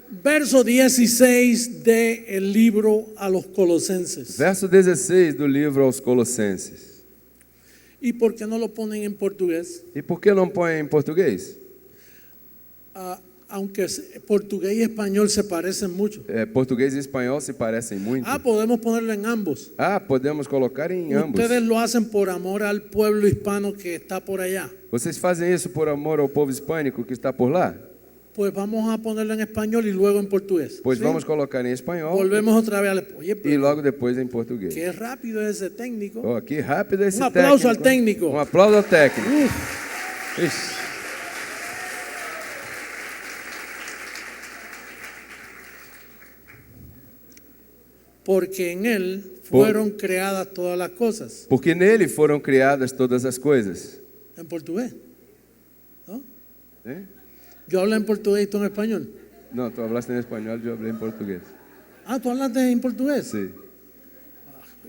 Verso 16 del libro a los Colosenses. Verso 16 do livro aos Colossenses. ¿Y por qué no lo ponen en portugués? E por que não põe em português? Aunque portugués y español se parecen mucho. Português e espanhol se parecem muito. Podemos ponerlo en ambos. Podemos colocar em ambos. Ustedes lo hacen por amor al pueblo hispano que está por allá. Vocês fazem isso por amor ao povo hispânico que está por lá? Pues vamos a ponerlo en español y luego en portugués. Pois ¿Sí? vamos colocar em espanhol. Volvemos otra vez al... Oye, E logo depois em português. qué rápido es ese técnico. Oh, que rápido esse técnico. Aplauso al técnico. Um aplauso ao técnico. Ixi. Porque en él fueron creadas todas las cosas. Porque nele foram criadas todas as coisas. En portugués. ¿No? ¿Eh? Yo hablo en portugués y tú en español. Não, tu hablaste em espanhol, eu falei em português. ¿Tú hablaste en portugués? Sim.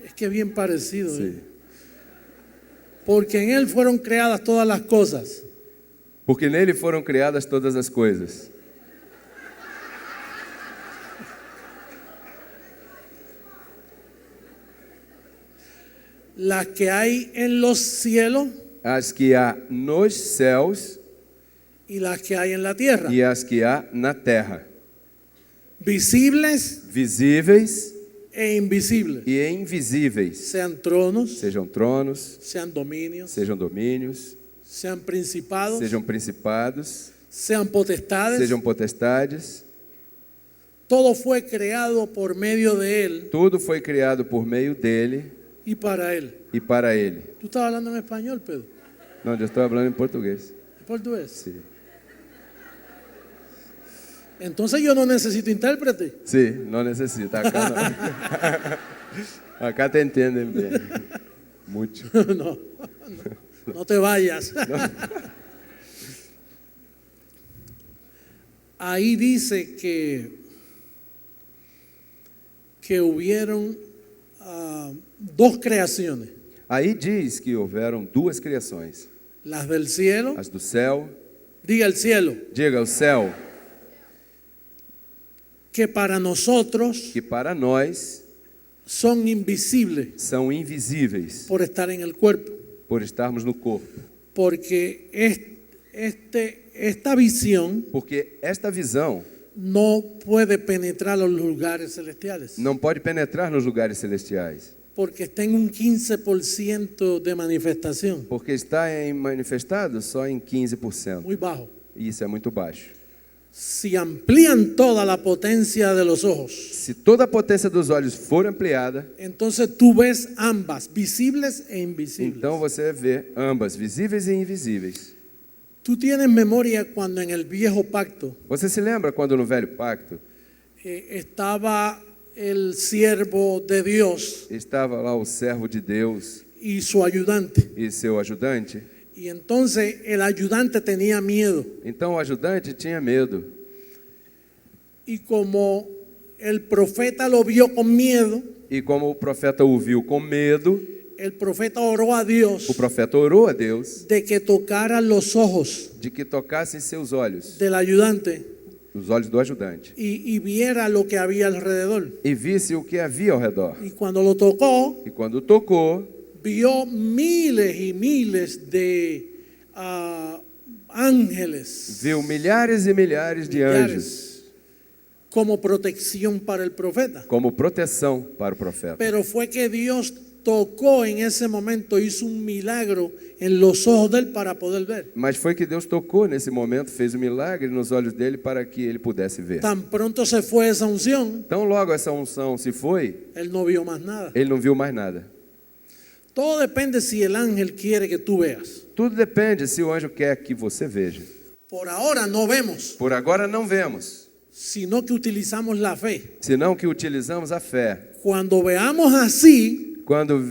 Es que bien parecido. Sim. Porque en él fueron creadas todas las cosas. Porque nele foram criadas todas as coisas. Las que hay en los cielos As que há nos céus y las que hay en la tierra. e as que há na terra. Visibles Visíveis e invisibles. e invisíveis. Sean tronos, Sejam tronos, sean dominios, sejam domínios, sean principados, sejam principados, sean potestades. sejam potestades. Todo fue creado por medio de él Tudo foi criado por meio dele y para él. e para ele. ¿Tú estás hablando en español, Pedro? Não, eu estou falando em português. ¿En portugués? Sim. Entonces yo no necesito intérprete. Sim, não necessita. Acá não. Acá te entendem bem. Muito. No te vayas. Ahí dice que hubieron dos creaciones. Aí diz que houveram duas criações. Las del cielo, As do céu. diga el cielo, Diga o céu, que para nosotros que para nós son invisibles são invisíveis por estar en el cuerpo. por estarmos no corpo. Porque esta visión Porque esta visão no puede penetrar los lugares celestiales. não pode penetrar nos lugares celestiais. Porque está en un 15% de manifestación. Porque está manifestado só em 15%. Muy bajo. E isso é muito baixo. Si amplían toda la potencia de los ojos, Se toda a potência dos olhos for ampliada, entonces tú ves ambas, visibles e invisibles. então você vê ambas, visíveis e invisíveis. Tú tienes memoria cuando en el viejo pacto Você se lembra quando no Velho Pacto estaba el siervo de Dios estava lá o servo de Deus y su ayudante? e seu ajudante? Y entonces el ayudante tenía miedo. Então o ajudante tinha medo. Y como el profeta lo vio con miedo, E como o profeta o viu com medo, el profeta oró a Dios o profeta orou a Deus de que tocara los ojos de que tocassem seus olhos, del ayudante os olhos do ajudante, y viera lo que había alrededor. e visse o que havia ao redor. Y cuando lo tocó, E quando tocou, vio miles y miles de ángeles viu milhares e milhares de anjos como protección para el profeta. como proteção para o profeta. Pero fue que Dios tocó en ese momento, hizo un milagro en los ojos de él para poder ver. Mas foi que Deus tocou nesse momento, fez um milagre nos olhos dele para que ele pudesse ver. Tan pronto se fue esa unción, Então logo essa unção se foi, él no vio más nada. ele não viu mais nada. Todo depende si el ángel quiere que tú veas. Tudo depende se o anjo quer que você veja. Por ahora no vemos, Por agora não vemos, sino que utilizamos la fe. senão que utilizamos a fé. Cuando veamos así, Quando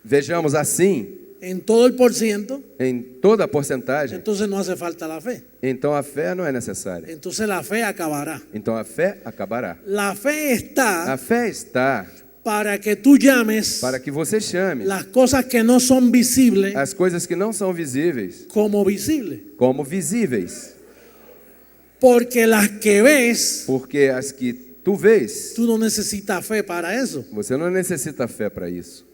vejamos assim, en todo el porciento, em toda a porcentagem, entonces no hace falta la fe. então a fé não é necessária. Entonces la fe acabará. Então a fé acabará. La fe A está fé está para que tú llames para que você chame las cosas que no son visibles as coisas que não são visíveis como visibles. como visíveis. Porque las que ves, Porque as que tu vês, tú no necesitas fe para eso. você não necessita fé para isso.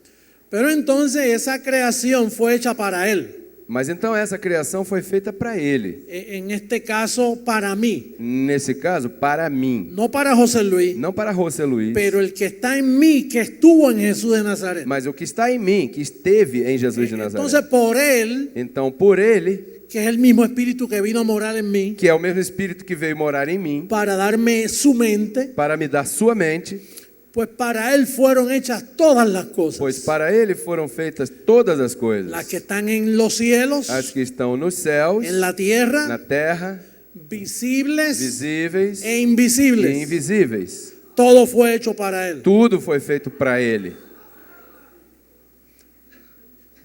Pero entonces esa creación fue hecha para Él. Mas então essa criação foi feita para Ele. En este caso, para mí. Nesse caso, para mim. No para José Luis, Não para José Luís, pero el que está en mí, que estuvo en Jesús de Nazaret. mas o que está em mim, que esteve em Jesus de Nazaré. Entonces, por Él, Então, por Ele, que es el mismo espíritu que vino a morar en mí, que é o mesmo Espírito que veio morar em mim, para darme su mente, para me dar sua mente, pues para Él fueron hechas todas las cosas. pois para Ele foram feitas todas as coisas. Las que están en los cielos, As que estão nos céus, en la tierra, na terra, visibles visíveis e e invisibles. invisíveis. Todo fue hecho para Él. Tudo foi feito para Ele.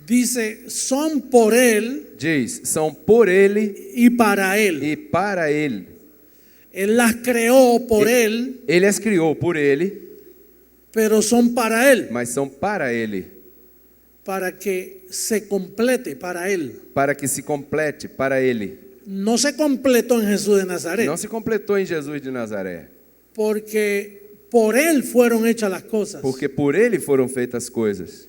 Dice, son por Él Diz, são por Ele y para Él. e para Ele. Él las creó por Él, Ele as criou por Ele, pero son para Él, mas são para Ele, para que se complete para Él. para que se complete para Ele. No se completó en Jesús de Nazaret, Não se completou em Jesus de Nazaré, porque por Él fueron hechas las cosas. porque por Ele foram feitas as coisas.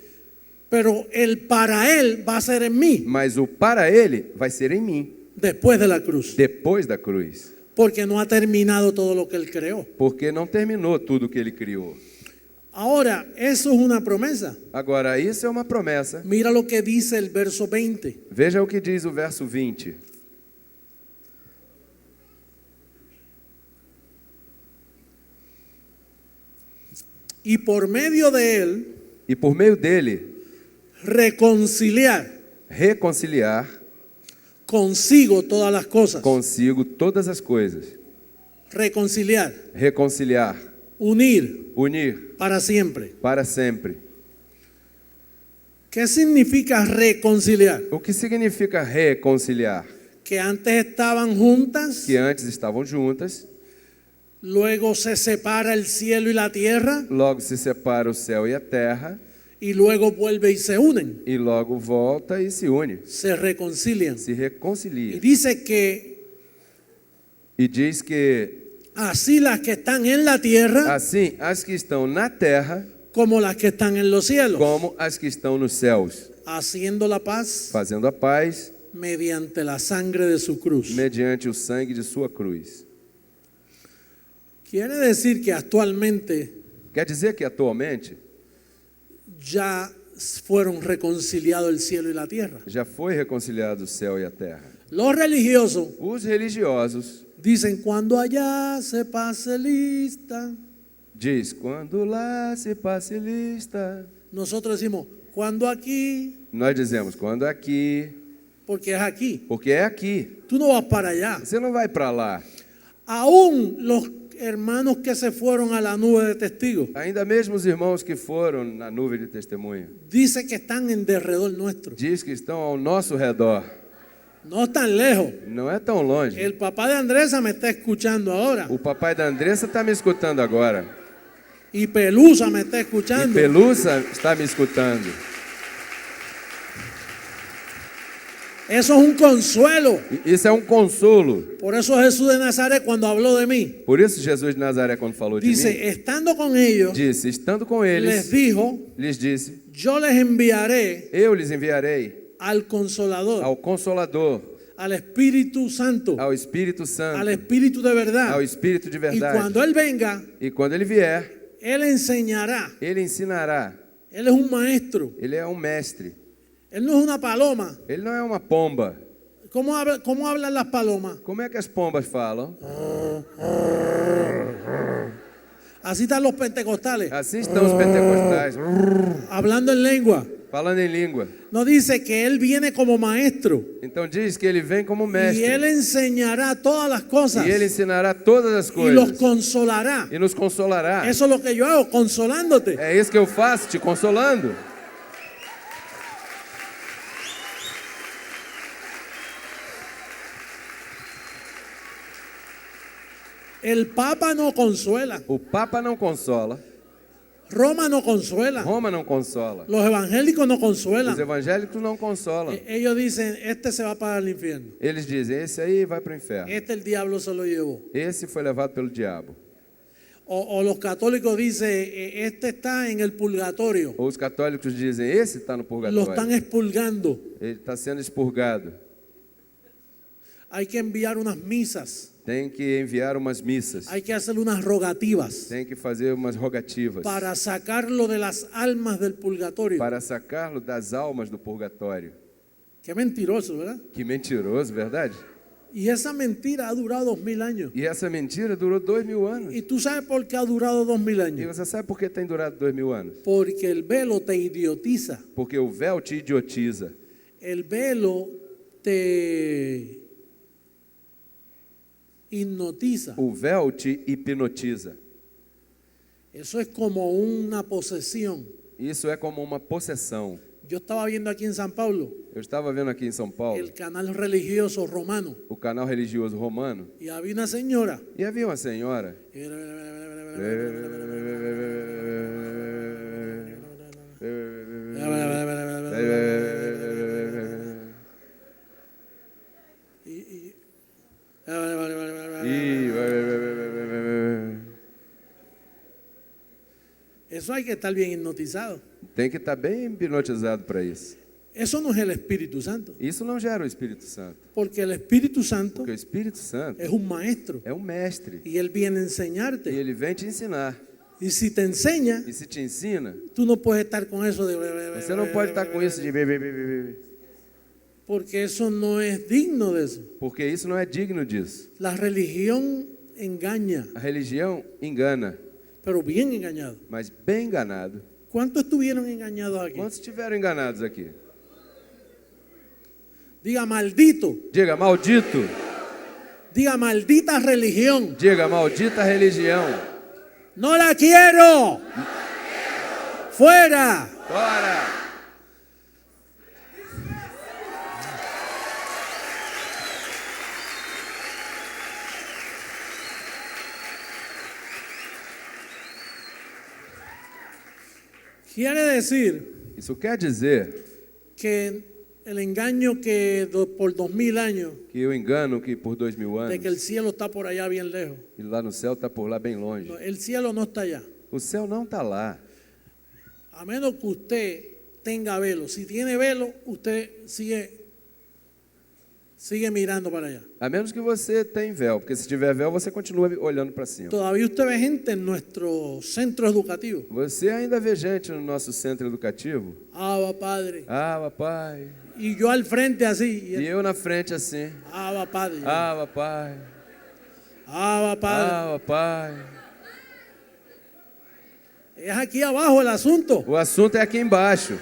Pero el para Él va a ser en mí, Mas o para Ele vai ser em mim, después de la cruz, depois da cruz. porque no ha terminado todo lo que Él creó. Porque não terminou tudo que Ele criou. Ahora, eso es una promesa. Agora, isso é uma promessa. Mira lo que dice el verso 20. Veja o que diz o verso 20. Y por medio de Él, E por meio dele, reconciliar reconciliar consigo todas las cosas. consigo todas as coisas. Reconciliar, Reconciliar, unir unir para siempre. para sempre. ¿Qué significa reconciliar? O que significa reconciliar? Que antes estaban juntas, Que antes estavam juntas, luego se separa el cielo y la tierra logo se separa o céu e a terra, y luego vuelve y se unen, e logo volta e se une, se reconcilian. se Y reconcilia. dice que E diz que así las que están en la tierra assim as que estão na terra, como las que están en los cielos, como as que estão nos céus, haciendo la paz fazendo a paz mediante la sangre de su cruz. mediante o sangue de sua cruz. Quiere decir que actualmente Quer dizer que atualmente ya fueron reconciliados el cielo y la tierra. já foi reconciliado o céu e a terra. Los religiosos Os religiosos dicen, cuando allá se pase lista. diz, quando lá se passe lista. Nosotros decimos, cuando aquí, Nós dizemos, quando aqui, porque es aquí. porque é aqui. Tú no vas para allá. Você não vai para lá. Aún los hermanos que se fueron a la nube de testigos, Ainda mesmo os irmãos que foram na nuvem de testemunha, dice que están en derredor nuestro. diz que estão ao nosso redor. No están lejos. Não é tão longe. El papá de Andresa me está escuchando ahora. O papai da Andressa está me escutando agora. Y Pelusa me está E escuchando. Pelusa está me escutando. Eso es un consuelo. E isso é um consolo. Por eso Jesús de Nazaret, cuando habló de mí, Por isso Jesus de Nazaré, quando falou de dice, mim, estando con ellos, disse, estando com les eles, dijo, lhes disse, yo les enviaré eu lhes enviarei al Consolador, ao Consolador, al Espíritu Santo, ao Espírito al Santo, Espíritu de verdad. ao Espírito de Y verdade. cuando Él venga, E quando ele vier, Él enseñará. ele ensinará. Él es un maestro. Ele é um mestre. Él no es una paloma. Ele não é uma pomba. ¿Cómo hablan las palomas? Como é que as pombas falam? Así están los pentecostales, Assim estão os pentecostais, hablando en lengua. falando em língua. No dice que Él viene como maestro Então diz que ele vem como y Él mestre. enseñará todas las cosas E ele ensinará todas as y los coisas. consolará. E nos consolará. Eso es lo que yo hago, consolándote. É isso que eu faço, te consolando. El Papa no consuela, O Papa não consola, Roma no consuela. Roma não consola. Los evangélicos no Os consuelan. evangélicos não consolam. Ellos dicen, este se va para el infierno. Eles dizem, esse aí vai para o inferno. Este el diablo se lo llevó. Esse foi levado pelo diabo. O los católicos dicen, este está en el purgatorio. Ou os católicos dizem, esse está no Lo están purgatório. expurgando. Ele está sendo expurgado. Hay que enviar unas misas. Tem que enviar umas missas. Hay que hacer unas rogativas Tem que fazer umas rogativas. para sacarlo de las almas del purgatorio. Para sacá-lo das almas do purgatório. Qué mentiroso, ¿verdad? Que mentiroso, verdade? Y esa mentira ha durado 2000 años. E essa mentira durou 2000 anos. ¿Y tú sabes por qué ha durado 2000 E años? você sabe por que tem durado 2000 anos? Porque el velo te idiotiza. Porque o véu te idiotiza. El velo te hipnotiza. O véu te hipnotiza. Eso es como una posesión. Isso é como uma possessão. Yo estaba viendo aquí en San Pablo Eu estava vendo aqui em São Paulo el canal religioso romano o canal religioso romano y había una señora. e havia uma senhora. Eso hay que estar bien hipnotizado. Tem que estar bem hipnotizado para isso. Eso no es el Espíritu Santo. Isso não gera o Espírito Santo. Porque el Espíritu Santo Porque o Espírito Santo es un maestro é um mestre. y él viene a E enseñarte. ele vem te ensinar. Y si te enseña, E se te ensina, tú no puedes estar con eso de... você não pode estar com isso de bebê. Porque eso no es digno de eso. Porque isso não é digno disso. La religión engaña, A religião engana, pero bien engañado. mas bem enganado. ¿Cuántos estuvieron engañados aquí? Quantos estiveram enganados aqui? Diga maldito, Diga maldito. diga maldita religión. Diga maldita religião. No la quiero. Fuera. Fora! Quiere decir Isso quer dizer que el engaño que por 2000 años, que o engano que por 2000 de que el anos, cielo está por allá bien lejos. e lá no céu está por lá bem longe. No, el cielo no está allá. O céu não está lá. A menos que usted tenga velo. Si tiene velo, usted sigue mirando para allá. A menos que você tenha véu, porque se tiver véu, você continua olhando para cima. Todavía usted ve gente en nuestro centro educativo. Você ainda vê gente no nosso centro educativo? Abba Padre. Ah, papai. Y yo al frente así. E eu na frente assim. Abba Padre. Ah, papai. Abba Padre. Ah, papai. Es aquí abajo el asunto. O assunto é aqui embaixo.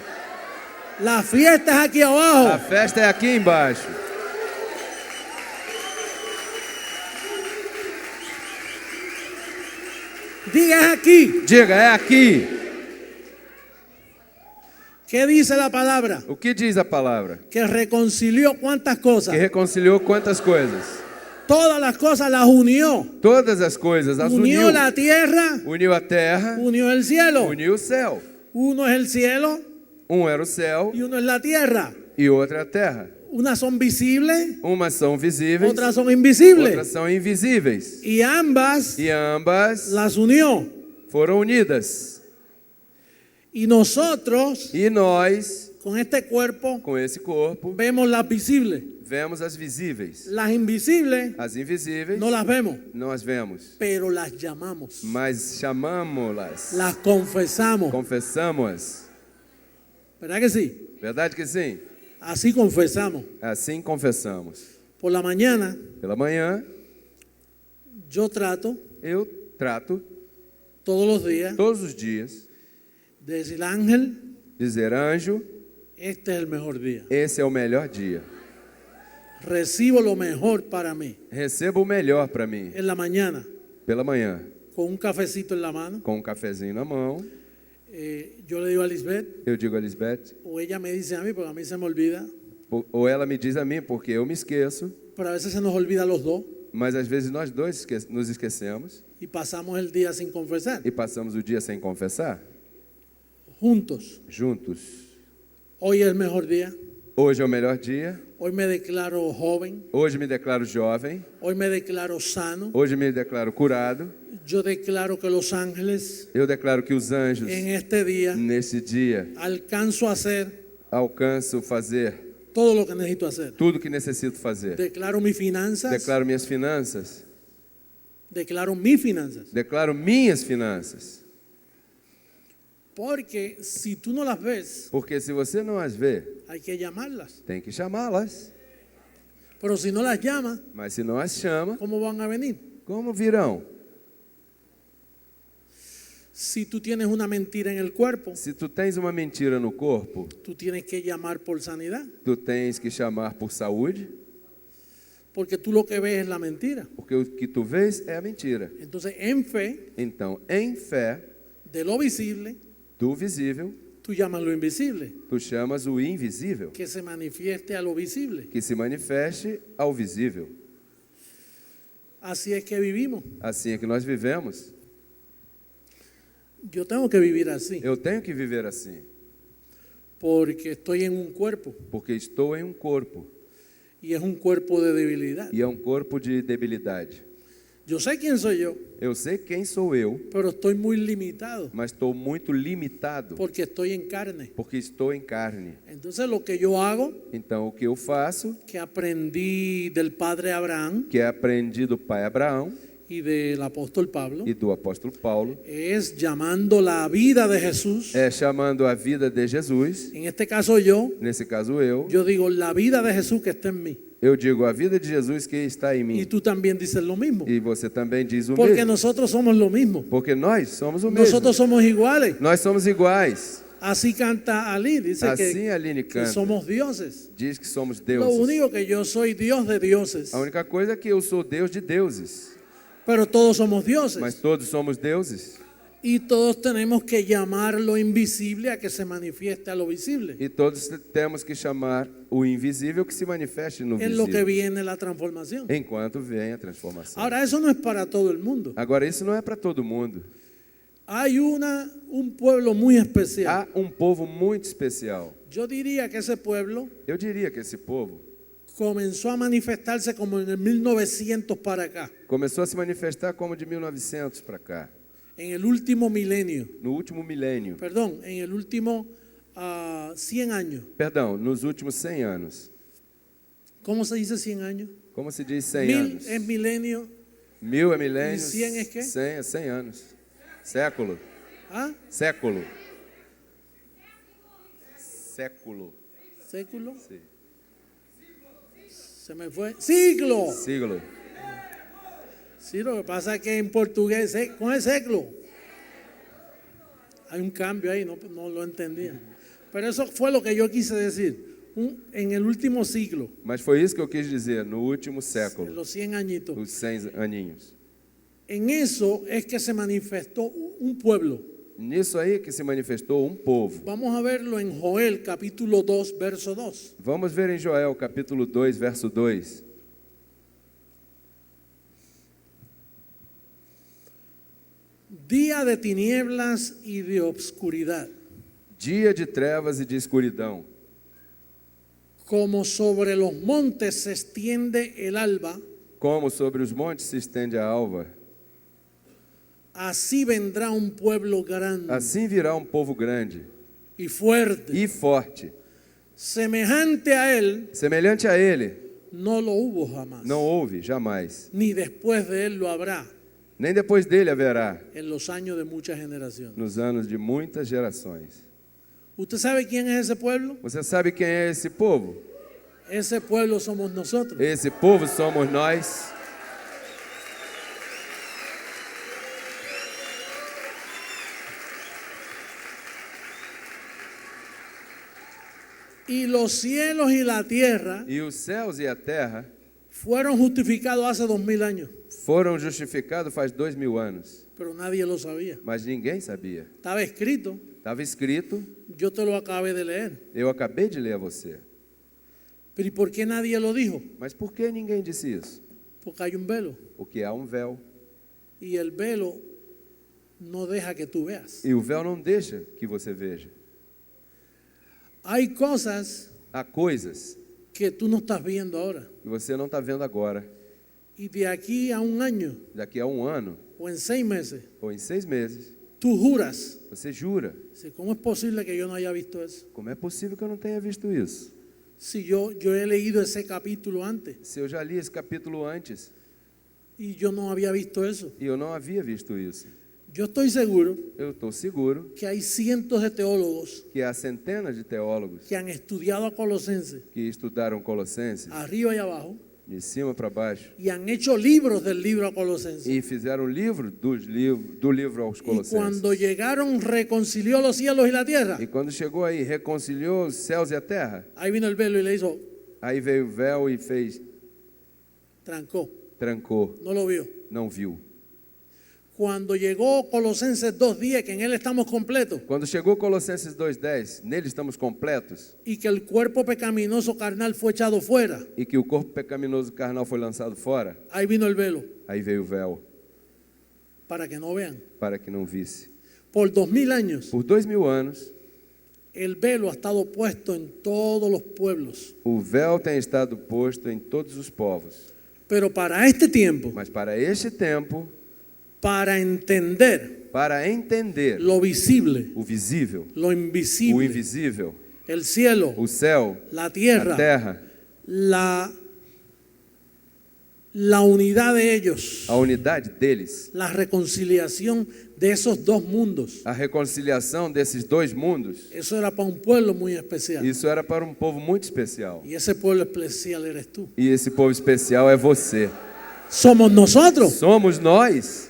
La fiesta es aquí A abajo. festa é aqui embaixo. Diga es aquí. Diga, é aqui. ¿Qué dice la palabra? O que diz a palavra? Que reconcilió cuántas Que cosas. reconciliou quantas coisas? Todas las cosas las unió. Todas as coisas as uniu. Unió la tierra, Uniu a terra, unió el cielo. uniu o céu. Uno es el cielo Um era o céu y uno es la tierra. e outra a terra. Unas son visibles, Umas são visíveis, otras son invisibles. outras são invisíveis. Y ambas E ambas las unió. foram unidas. Y nosotros, E nós, con este cuerpo, com esse corpo, vemos las visibles. vemos as visíveis. Las invisibles As invisíveis no las vemos, não as vemos, pero las llamamos. mas chamamos-las, Las confesamos. confessamos. ¿Verdad que sí? Verdade que sim? Así confesamos. Assim confessamos. Por la mañana Pela manhã, yo trato eu trato todos los días todos os dias de decir, Ángel, dizer: anjo, este es el mejor día. esse é o melhor dia. Recibo lo mejor para mí. Receba o melhor para mim. En la mañana, Pela manhã, con un cafecito en la mano, com um cafezinho na mão, yo le digo a Lisbeth, eu digo a Lisbeth, o ella me dice a mí, porque a mí se me olvida, ou ela me diz a mim, porque eu me esqueço, pero a veces se nos olvida a los dos mas às vezes nós dois nos esquecemos y pasamos el día sin confesar. e passamos o dia sem confessar. juntos. juntos. Hoy es el mejor día. Hoje é o melhor dia. Hoy me declaro joven. Hoje me declaro jovem. Hoy me declaro sano. Hoje me declaro curado. Yo declaro que los ángeles Eu declaro que os anjos, en este día nesse dia, alcanzo a hacer alcançam fazer todo lo que necesito hacer. tudo que necessito fazer. Declaro mis finanzas. Declaro minhas finanças. Declaro mis finanzas. Declaro minhas finanças. Porque si tú no las ves, Porque se você não as vê, hay que llamarlas. tem que chamá-las. Pero si no las llamas, Mas se não as chama, ¿cómo van a venir? como virão? Si tú tienes una mentira en el cuerpo, Se tu tens uma mentira no corpo, tú tienes que llamar por sanidad. tu tens que chamar por saúde, Porque tú lo que ves es la mentira. porque o que tu vês é a mentira. Entonces, en fe Então, em fé de lo visible, do visível, tú llamas lo invisible. tu chamas o invisível, Que se manifieste a lo visible. que se manifeste ao visível. Así es que vivimos. Assim é que nós vivemos. Yo tengo que vivir así. Eu tenho que viver assim, Porque estoy en un cuerpo. porque estou em um corpo, Y es un cuerpo de debilidad. e é um corpo de debilidade. Yo sé quién soy yo. Eu sei quem sou eu, Pero estoy muy limitado. mas estou muito limitado, Porque estoy en carne. porque estou em carne. Entonces, lo que yo hago, Então, o que eu faço, que aprendí del padre Abraham que aprendi do pai Abraão y del apóstol Pablo, e do apóstolo Paulo, es llamando la vida de Jesús. é chamando a vida de Jesus, En este caso yo nesse caso eu digo la vida de Jesús que está en mí. eu digo a vida de Jesus que está em Y mim. tú también dices lo mismo. E você também diz o Porque mesmo. nosotros somos lo mismo. Porque nós somos o mesmo. Nosotros somos iguales. Nós somos iguais. Así canta Ali. Dice Assim a Aline que canta. somos dioses. Diz que somos Lo deuses. único que yo soy Dios de dioses. A única coisa é que eu sou Deus de deuses. Pero todos somos dioses. Mas todos somos deuses. Y todos tenemos que llamar lo invisible a que se manifieste a lo visible. E todos temos que chamar o invisível que se manifeste no En lo que visível. viene la transformación. Enquanto vem a transformação. Ahora, eso no es para todo el mundo. Agora, isso não é para todo mundo. Hay un pueblo muy especial. Há um povo muito especial. Yo diría que ese pueblo Eu diria que esse povo comenzó a manifestarse como en el 1900 para acá, começou a se manifestar como de 1900 para cá. en el último milenio, No último milênio. perdón, en el último 100 años. Perdão, nos últimos 100 anos. ¿Cómo se dice 100 años? Como se diz 100 Mil anos? es milenio. 1000 é milênio. E 100 é quê? 100 é 100 anos. Século. ¿Ah? Século. Século. ¿Século? Sim. Se me fue. Siglo. Siglo. Sí, lo que pasa es que en portugués, ¿cómo es século? Hay un cambio ahí, no lo entendía. Pero eso fue lo que yo quise decir. En el último siglo, Mas foi isso que eu quis dizer, no último en século, los 100 añitos. os 100 aninhos. En eso es que se manifestó un pueblo. Nisso aí que se manifestou um povo. Vamos a verlo en Joel capítulo 2, verso 2. Vamos ver em Joel, capítulo 2, verso 2. Día de tinieblas y de obscuridad, Dia de trevas e de escuridão. como sobre los montes se extiende el alba, Como sobre os montes se estende a alva, así vendrá un pueblo grande assim virá um povo grande y fuerte. e forte. Semejante a él Semelhante a ele, no lo hubo jamás, não houve jamais. ni después de él lo habrá Nem depois dele haverá, en los años de muchas generaciones. nos anos de muitas gerações. ¿Usted sabe quién es ese pueblo? Você sabe quem é esse povo? Ese pueblo somos nosotros. Esse povo somos nós. Y los cielos y la tierra E os céus e a terra fueron justificados hace 2000 años, foram justificados faz 2000 anos, pero nadie lo sabía. mas ninguém sabia. Estaba escrito, Estava escrito, yo te lo acabé de leer. eu acabei de ler a você. Pero ¿y por qué nadie lo dijo? Mas por que ninguém disse isso? Porque hay un velo. Porque há um véu. Y el velo no deja que tú veas. E o véu não deixa que você veja. Hay cosas Há coisas que tú no estás viendo ahora. que você não está vendo agora. Y de aquí a un año Daqui a um ano o en 6 meses, ou em 6 meses, tú juras. você jura: Dice, ¿cómo es posible que yo no haya visto eso? como é possível que eu não tenha visto isso? Si yo he leído ese capítulo antes Se eu já li esse capítulo antes y yo no había visto eso. e eu não havia visto isso. Yo estoy seguro Eu estou seguro que hay cientos de teólogos que há centenas de teólogos que han estudiado a Colosenses que estudaram Colossenses arriba y abajo de cima para baixo y han hecho libros del libro a Colosenses. e fizeram livro do livro aos Y Colossenses. cuando llegaron, reconcilió los cielos y la tierra. E quando chegou aí, reconciliou os céus e a terra. Ahí vino el velo y le hizo, Aí veio o véu e fez, trancó, trancou, no lo vio. não viu. Cuando llegó Colosenses 2:10, que en él estamos completos, Quando chegou Colossenses 2:10, nele estamos completos, y que el cuerpo pecaminoso carnal fue echado fuera, e que o corpo pecaminoso carnal foi lançado fora, ahí vino el velo, aí veio o véu, para que no vean. para que não visse. Por 2000 años, Por 2000 anos, el velo ha estado puesto en todos los pueblos. o véu tem estado posto em todos os povos. Pero para este tiempo, Mas para este tempo, para entender para entender lo visible, o visível, lo o invisible, invisível, el cielo, o céu, la a tierra, terra, la unidad de ellos, a unidade deles, la reconciliación de esos dos mundos. a reconciliação desses dois mundos, Eso era para un pueblo muy especial. isso era para um povo muito especial. Y ese pueblo especial eres tú. E esse povo especial é você. Somos nosotros. Somos nós.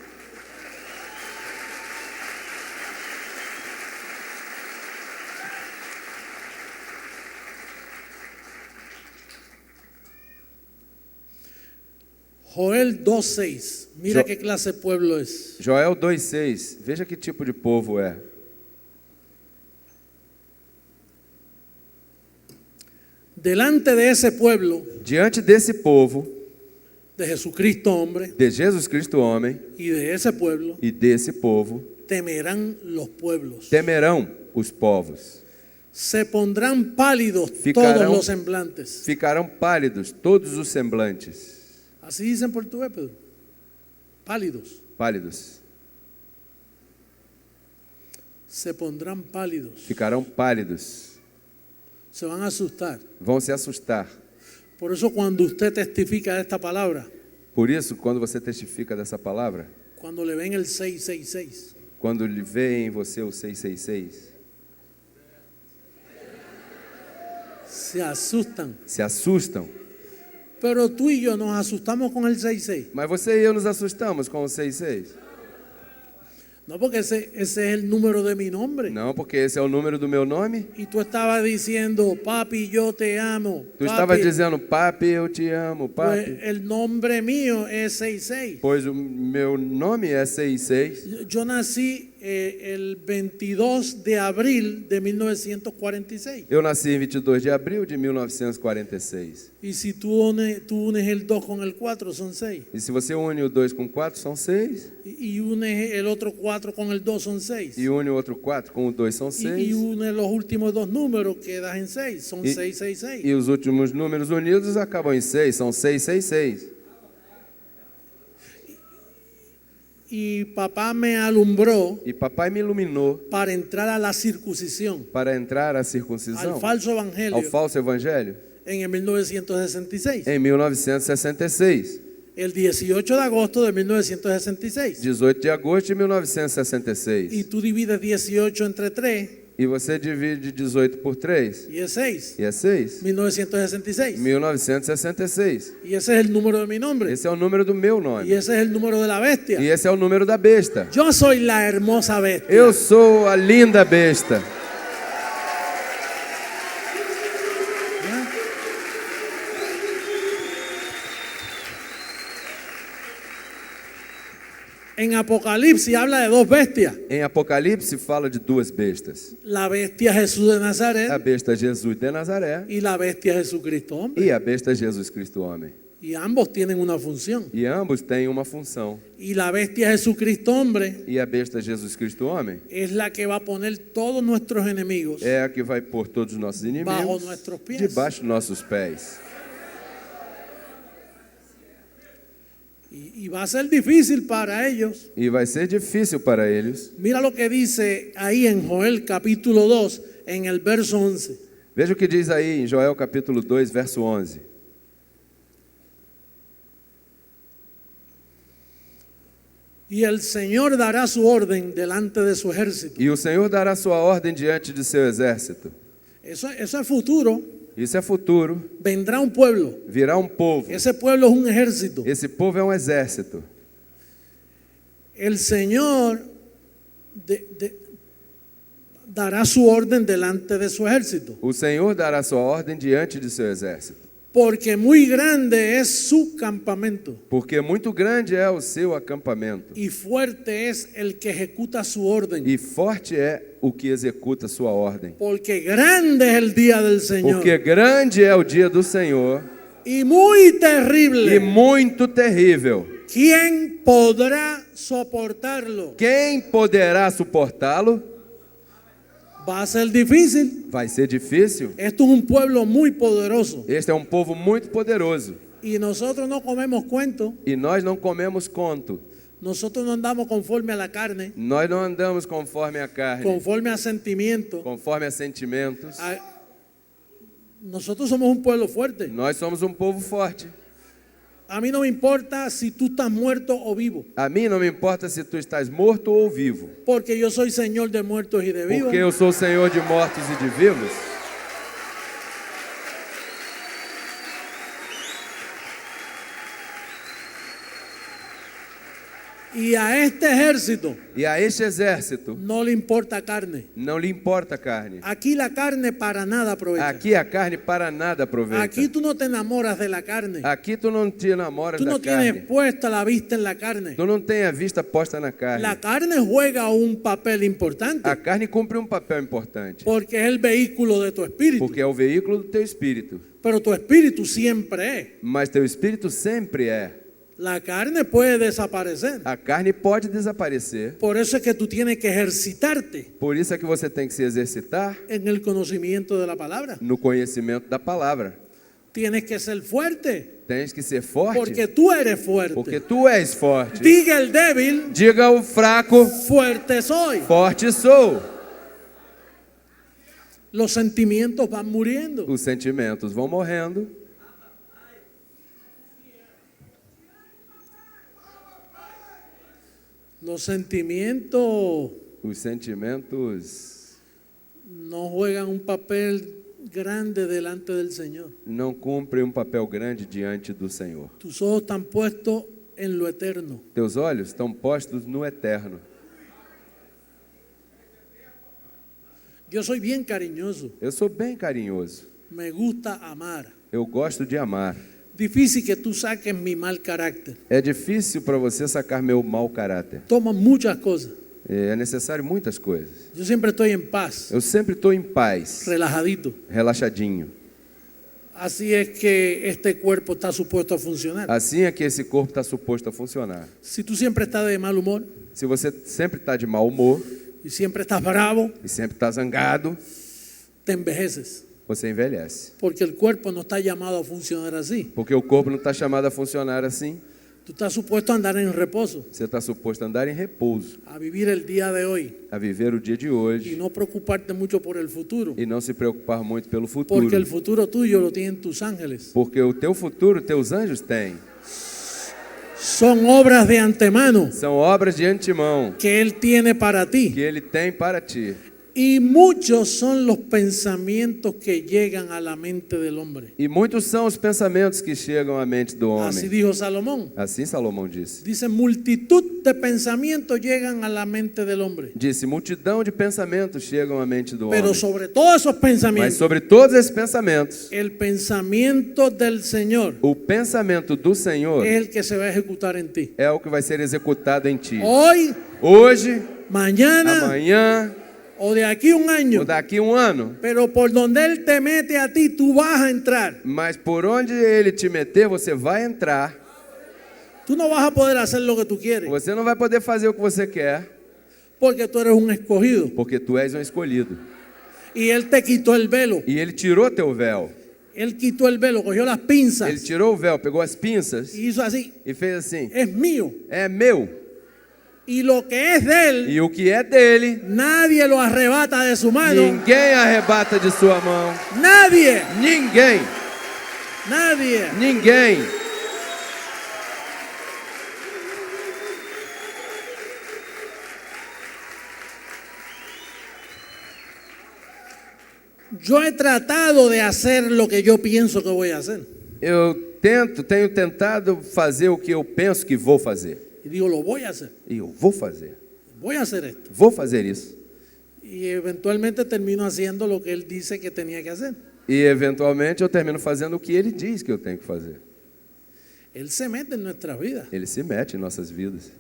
Joel 2:6. Mira Jo- qué clase de pueblo es. Joel 2,6. Veja que tipo de povo é. Delante de ese pueblo, Diante desse povo, de Jesucristo hombre, de Jesus Cristo homem, y de ese pueblo, e desse povo, temerán los pueblos. temerão os povos. Se pondrán pálidos Ficarán- todos los semblantes. Ficarão pálidos todos os semblantes. Así dice en portugués, Pedro. Pálidos. Pálidos. Se pondrán pálidos. Ficarão pálidos. Se van a asustar. Vão se assustar. Por eso cuando usted testifica de esta palabra, Por isso, quando você testifica dessa palavra, cuando le ven el 666, quando ele vê em você o 666, se asustan. se assustam. Pero tú y yo nos asustamos con el 66. Mas você e eu nos assustamos com o 66? No, porque ese es el número de mi nombre. Não, porque esse é o número do meu nome. Y tú estabas diciendo, papi, yo te amo. Tu Papi, estava dizendo, papi, eu te amo, pues, papi. el nombre mío es 66. Pois o meu nome é 66. Yo nací el 22 de abril de 1946. Eu nasci em 22 de abril de 1946. Y si tú unes el 2 con el 4, son 6. E se você une o 2 com 4, são 6. Y unes el otro 4 con el 2, son 6. E une o outro 4 com o 2, são Y 6. unes los últimos dos números, quedas en 6. Son E- 666. E os últimos números unidos acabam em 6, são 666. Y papá me alumbró E papai me iluminou para entrar a la circuncisión, para entrar à al circuncisão, falso ao evangelio, falso evangelho, en el 1966. em 1966. El 18 de agosto de 1966. 18 de agosto de Y 1966. tú divides 18 entre 3 E você divide 18 por 3, y es 6. e é 6. 1966. 1966. Y ese es el número de mi nombre. Esse é o número do meu Y nome. ese es el número de la bestia. E esse é o número da besta. Yo soy la hermosa bestia. Eu sou a linda besta. En Apocalipsis habla de dos bestias. Em Apocalipse fala de duas bestas. La bestia Jesús de A Nazaret besta Jesus de Nazaré y la bestia Jesucristo hombre. e a besta Jesus Cristo homem. Y ambos tienen una función. E ambos têm uma função. Y la bestia Jesucristo hombre E a besta Jesus Cristo homem es la que va a poner todos nuestros enemigos é a que vai pôr todos os nossos bajo inimigos nuestros pies. debaixo dos nossos pés. Y va a ser difícil para ellos. E vai ser difícil para eles. Mira lo que dice ahí en Joel capítulo 2, en el verso 11. Veja o que diz aí em Joel capítulo 2, verso 11. Y el Señor dará su orden delante de su ejército. E o Senhor dará sua ordem diante de seu exército. Eso es futuro. Isso é futuro. Vendrá un pueblo. Virá um povo. Ese pueblo es un ejército. Esse povo é um exército. El Señor dará su orden delante de su ejército. O Senhor dará sua ordem diante de seu exército. Porque muy grande es su campamento. Porque muito grande é o seu acampamento. Y fuerte es el que ejecuta su orden. E forte é o que executa sua ordem. Porque grande es el día del Señor. Porque grande é o dia do Senhor Y muy e terrible. muito terrível. ¿Quién podrá soportarlo? Quem poderá suportá-lo? Va a ser difícil. Vai ser difícil. Esto es un pueblo muy poderoso. Este é um povo muito poderoso. Y nosotros no comemos cuento. E nós não comemos conto. Nosotros no andamos conforme a la carne, Nós não andamos conforme a carne, conforme a sentimientos. conforme a sentimentos. Nosotros somos un pueblo fuerte. Nós somos um povo forte. A mí no me importa si tú estás muerto o vivo, A mim não me importa se tu estás morto ou vivo, porque yo soy Señor de muertos y de vivos. porque eu sou o Senhor de mortos e de vivos. Y a este ejército E a este exército no le importa carne. não lhe importa a carne. Aquí la carne para nada aprovecha. Aqui a carne para nada aproveita. Aquí tú no te enamoras de la carne. Aqui tu não te enamoras Tú da no tienes carne. puesta la vista en la carne. Tu não tem a vista posta na carne. La carne juega un papel importante A carne cumpre um papel importante, porque es el vehículo de tu espíritu. porque é o veículo do teu espírito. Pero tu espíritu siempre es. Mas teu espírito sempre é. La carne puede desaparecer. A carne pode desaparecer. Por eso es que tú tienes que ejercitarte Por isso é que você tem que se exercitar en el conocimiento de la palabra. no conhecimento da palavra. Tienes que ser fuerte Tens que ser forte, porque tú eres fuerte. porque tu és forte. Diga el débil, Diga ao fraco, fuerte soy. forte sou. Los sentimientos van muriendo. Os sentimentos vão morrendo. Los sentimientos Os sentimentos no juegan un papel grande delante del Señor. não cumprem um papel grande diante do Senhor. Tus ojos están puestos en lo eterno. Teus olhos estão postos no eterno. Yo soy bien cariñoso. Eu sou bem carinhoso. Me gusta amar. Eu gosto de amar. Difícil que tú saques mi mal carácter. É difícil para você sacar meu mau caráter. Toma muchas cosas. É necessário muitas coisas. Yo siempre estoy en paz, Eu sempre estou em paz, relajadito. relaxadinho. Así es que este cuerpo está supuesto a funcionar. Assim é que esse corpo está suposto a funcionar. Si tú siempre estás de mal humor Se você sempre está de mau humor y siempre estás bravo, e sempre está zangado, te envejeces. você envelhece. Porque el cuerpo no está llamado a funcionar así. Porque o corpo não está chamado a funcionar assim. Tú estás supuesto a andar en reposo, Você está suposto a andar em repouso, a vivir el día de hoy a viver o dia de y hoje no preocuparte mucho por el futuro. e não se preocupar muito pelo futuro. Porque el futuro tuyo lo tienen tus ángeles. Porque o teu futuro, teus anjos têm. Son obras de antemano São obras de antemão que Él tiene para ti. que Ele tem para ti. Y muchos son los pensamientos que llegan a la mente del hombre. E muitos são os pensamentos que chegam à mente do Así homem. dijo Salomón. Assim Salomão disse. Dice, multitud de pensamientos llegan a la mente del hombre. Disse, multidão de pensamentos chegam à mente do Pero homem. sobre todos esos Mas pensamientos, sobre todos esses pensamentos, el pensamiento del Señor o pensamento do Senhor es el que se va a ejecutar en ti. é o que vai ser executado em ti. Hoy, Hoje, mañana, amanhã, o de aquí a un año, ou daqui a um ano, pero por donde Él te mete a ti, tú vas a entrar. mas por onde ele te meter, você vai entrar. Tú no vas a poder hacer lo que tú quieres, Você não vai poder fazer o que você quer, porque tú eres un escogido. porque tu és um escolhido. Y Él te quitó el velo. E ele tirou teu véu. Él quitó el velo, cogió las pinzas Ele tirou o véu, pegou as pinças y hizo así. e fez assim: Es mío. é meu. Y lo que es de Él, E o que é dele, nadie lo arrebata de su mano. ninguém arrebata de sua mão. Nadie. Ninguém. Nadie. Ninguém. Yo he tratado de hacer lo que yo pienso que voy a hacer. Eu tenho tentado fazer o que eu penso que vou fazer. Y digo, lo voy a hacer. E eu vou fazer. Voy a hacer esto. Vou fazer isso. Y eventualmente termino haciendo lo que Él dice que tenía que hacer. E eventualmente eu termino fazendo o que ele diz que eu tenho que fazer. Él se mete en nuestras vidas. Ele se mete em nossas vidas.